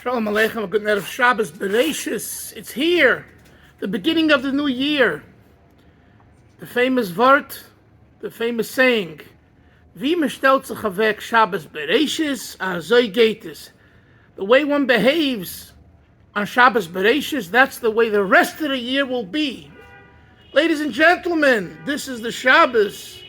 Shalom Aleichem, a good night of Shabbos Bereshis. It's here, the beginning of the new year. The famous Vart, the famous saying, Wie me stellt sich weg Shabbos Bereshis, azoi geht es. The way one behaves on Shabbos Bereshis, that's the way the rest of the year will be. Ladies and gentlemen, this is the Shabbos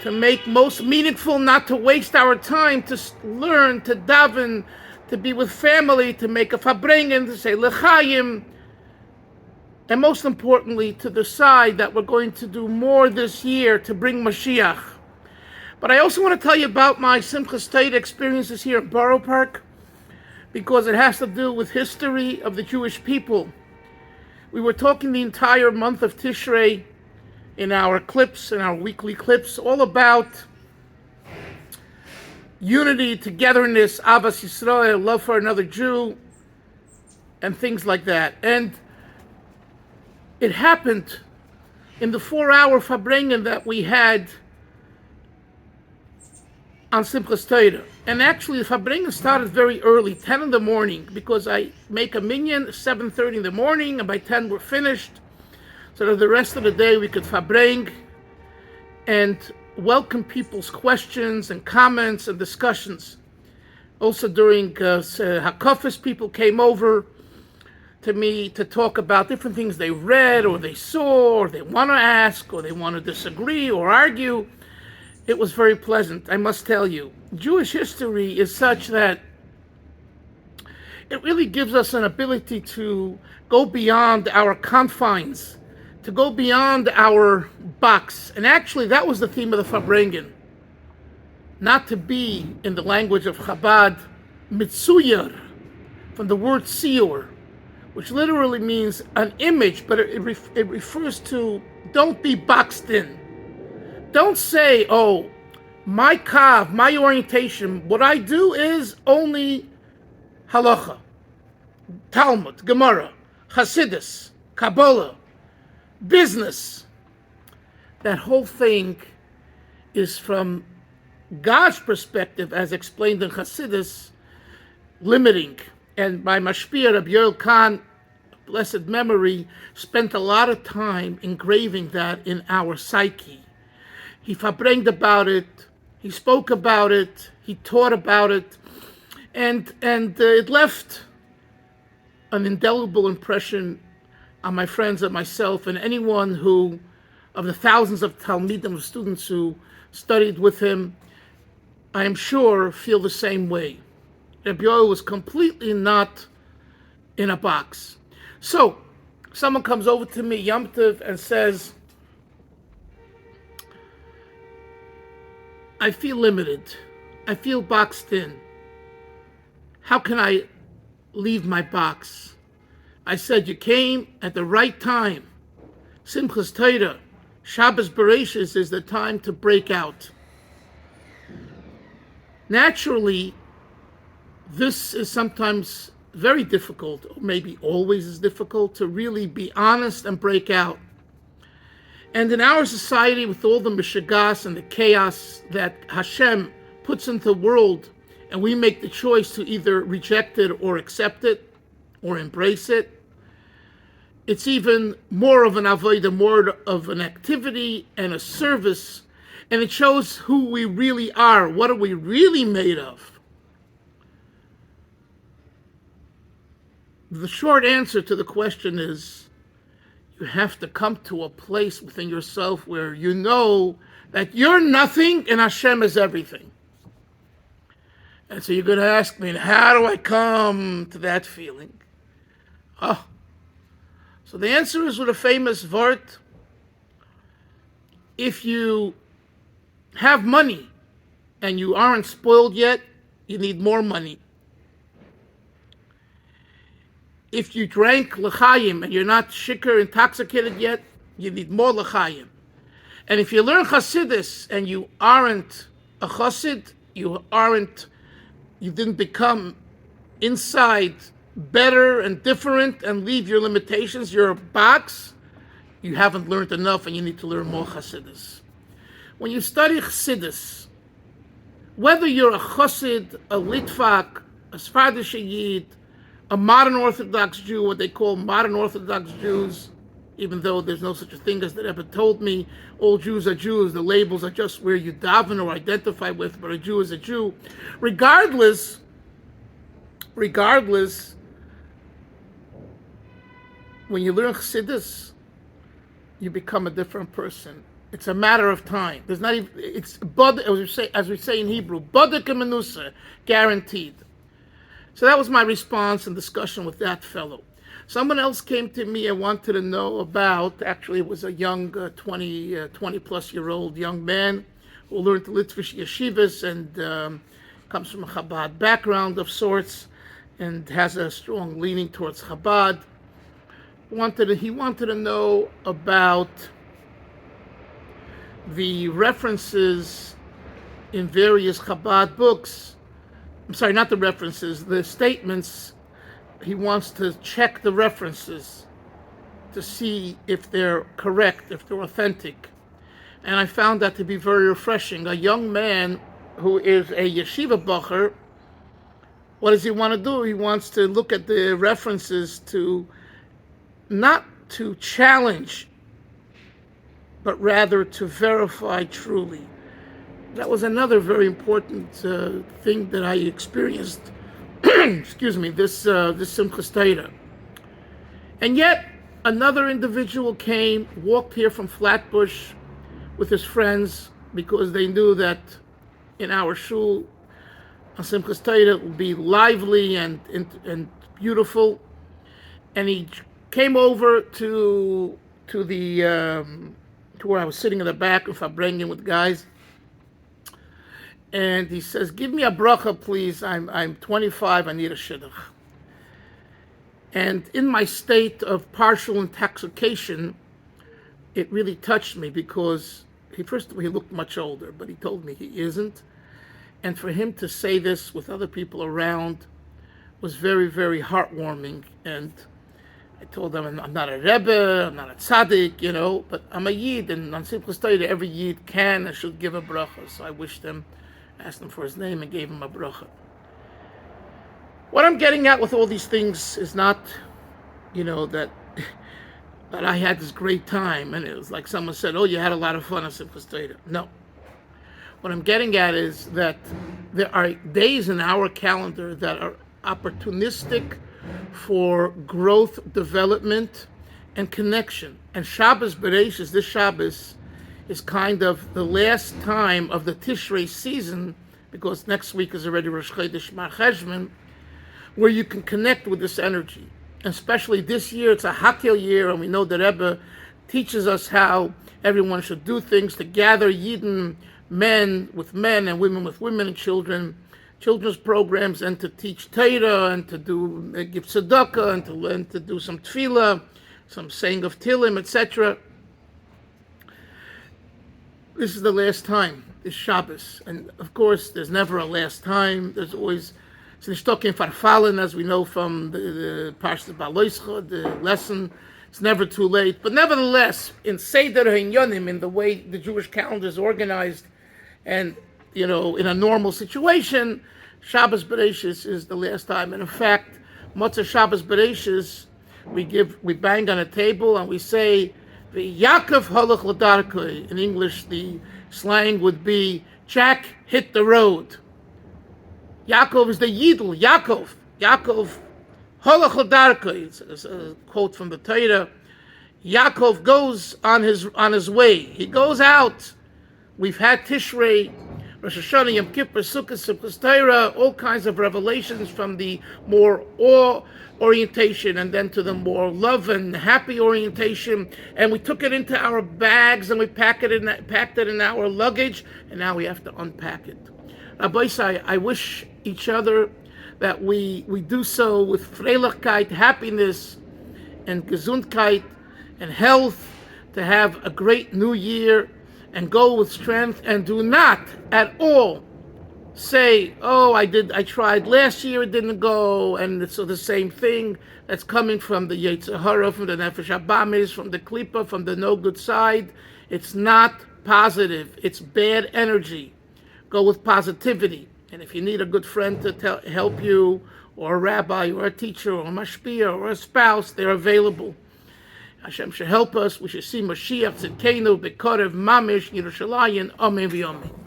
to make most meaningful, not to waste our time, to learn, to daven, to be with family, to make a Farbrengen, to say L'chaim, and most importantly, to decide that we're going to do more this year to bring Mashiach. But I also want to tell you about my Simchas experiences here at Boro Park, because it has to do with history of the Jewish people. We were talking the entire month of Tishrei in our clips, in our weekly clips, all about unity, togetherness, Avas Yisrael, love for another Jew, and things like that. And it happened in the 4-hour Farbrengen that we had on Simchas Torah. And actually, the Farbrengen started very early, 10 in the morning, because I make a minyan 7:30 in the morning, and by 10 we're finished, so that the rest of the day we could Farbreng and welcome people's questions and comments and discussions. Also during Hakafis, people came over to me to talk about different things they read or they saw or they want to ask or they want to disagree or argue. It was very pleasant, I must tell you. Jewish history is such that it really gives us an ability to go beyond our confines, to go beyond our box. And actually, that was the theme of the Farbrengen. Not to be, in the language of Chabad, mitzuyar, from the word siur, which literally means an image, but it refers to don't be boxed in. Don't say, oh, my kav, my orientation, what I do is only halacha, Talmud, Gemara, Hasidus, Kabbalah, business. That whole thing is from God's perspective, as explained in Hasidus, limiting. And by Mashpia, Rabbi Yoel Khan, blessed memory, spent a lot of time engraving that in our psyche. He farbrenged about it, he spoke about it, he taught about it, and it left an indelible impression on my friends and myself and anyone who, of the thousands of Talmidim, of students who studied with him, I am sure feel the same way. Rabbi Yoel was completely not in a box. So, someone comes over to me, Yom Tov, and says, I feel limited. I feel boxed in. How can I leave my box? I said, you came at the right time. Simchas Torah, Shabbos Bereshis is the time to break out. Naturally, this is sometimes very difficult, or maybe always is difficult, to really be honest and break out. And in our society, with all the mishagas and the chaos that Hashem puts into the world, and we make the choice to either reject it or accept it or embrace it, it's even more of an avodah, more of an activity and a service, and it shows who we really are. What are we really made of? The short answer to the question is, you have to come to a place within yourself where you know that you're nothing and Hashem is everything. And so you're going to ask me, how do I come to that feeling? Oh. So the answer is with a famous vart. If you have money and you aren't spoiled yet, you need more money. If you drank l'chaim and you're not shikar, intoxicated yet, you need more l'chaim. And if you learn Hasidus and you aren't a Chassid, you didn't become inside better and different and leave your limitations, your box, you haven't learned enough and you need to learn more Hasidus. When you study Hasidus, whether you're a Chassid, a Litvak, a Sephardic Yid, a modern Orthodox Jew, what they call modern Orthodox Jews, even though there's no such a thing as that ever told me. All Jews are Jews. The labels are just where you daven or identify with, but a Jew is a Jew. Regardless, when you learn Chassidus, you become a different person. It's a matter of time. There's not even, it's, as we say in Hebrew, Bodek Menusa, guaranteed. So that was my response and discussion with that fellow. Someone else came to me and wanted to know about, actually it was a young 20 plus year old young man who learned the Litvaks yeshivas and comes from a Chabad background of sorts and has a strong leaning towards Chabad. He wanted to know about the references in various Chabad books. I'm sorry, not the references, the statements. He wants to check the references to see if they're correct, if they're authentic. And I found that to be very refreshing. A young man who is a yeshiva bacher, what does he want to do? He wants to look at the references to not to challenge, but rather to verify truly. That was another very important thing that I experienced. Excuse me, this Simchas Torah. And yet, another individual walked here from Flatbush with his friends because they knew that in our shul, on Simchas Torah, it would be lively and beautiful. And he came over to where I was sitting in the back of Farbrengen with guys. And he says, give me a bracha, please. I'm 25, I need a shidduch. And in my state of partial intoxication, it really touched me because first of all, he looked much older, but he told me he isn't. And for him to say this with other people around was very, very heartwarming. And I told him, I'm not a Rebbe, I'm not a tzaddik, but I'm a Yid, and on Simchas Torah, every Yid can and should give a bracha. So I wished him, asked him for his name, and gave him a bracha. What I'm getting at with all these things is not, that I had this great time, and it was like someone said, oh, you had a lot of fun on Simchas Torah. No. What I'm getting at is that there are days in our calendar that are opportunistic for growth, development, and connection. And Shabbos Bereishis, this Shabbos, is kind of the last time of the Tishrei season, because next week is already Rosh Chodesh Mar Cheshvan, where you can connect with this energy. And especially this year, it's a Hakel year, and we know that Rebbe teaches us how everyone should do things, to gather Yidden, men with men and women with women and children's programs, and to teach Torah, and to give tzedakah, and to learn to do some tefillah, some saying of Tilim, etc. This is the last time, this Shabbos. And of course, there's never a last time. There's always, it's nishtokim farfallen, as we know from the Parshas Baloischa, the lesson. It's never too late. But nevertheless, in Seder HaInyonim, in the way the Jewish calendar is organized, and in a normal situation, Shabbos Bereishis is the last time. And in fact, Motzei Shabbos Bereishis, we bang on a table and we say, Yaakov halach l'darkei. In English, the slang would be, Jack hit the road. Yaakov is the Yidel, Yaakov halach l'darkei. It's a quote from the Torah. Yaakov goes on his way. He goes out. We've had Tishrei, Rosh Hashanah, Yom Kippur, Sukkot, Simchas Torah, all kinds of revelations, from the more awe orientation and then to the more love and happy orientation. And we took it into our bags and we packed it in our luggage, and now we have to unpack it. Rabbi Isai, I wish each other that we do so with Freilichkeit, happiness, and Gesundheit, and health, to have a great new year, and go with strength, and do not at all say, oh, I tried last year, it didn't go, and it's the same thing that's coming from the Yetzer Hara, from the Nefesh Abamis, from the Klippa, from the no good side. It's not positive. It's bad energy. Go with positivity. And if you need a good friend to help you, or a rabbi, or a teacher, or a mashpia, or a spouse, they're available. Hashem should help us. We should see Mashiach Tzidkenu B'Korev Mamish Yerushalayim. Amen v'Amen.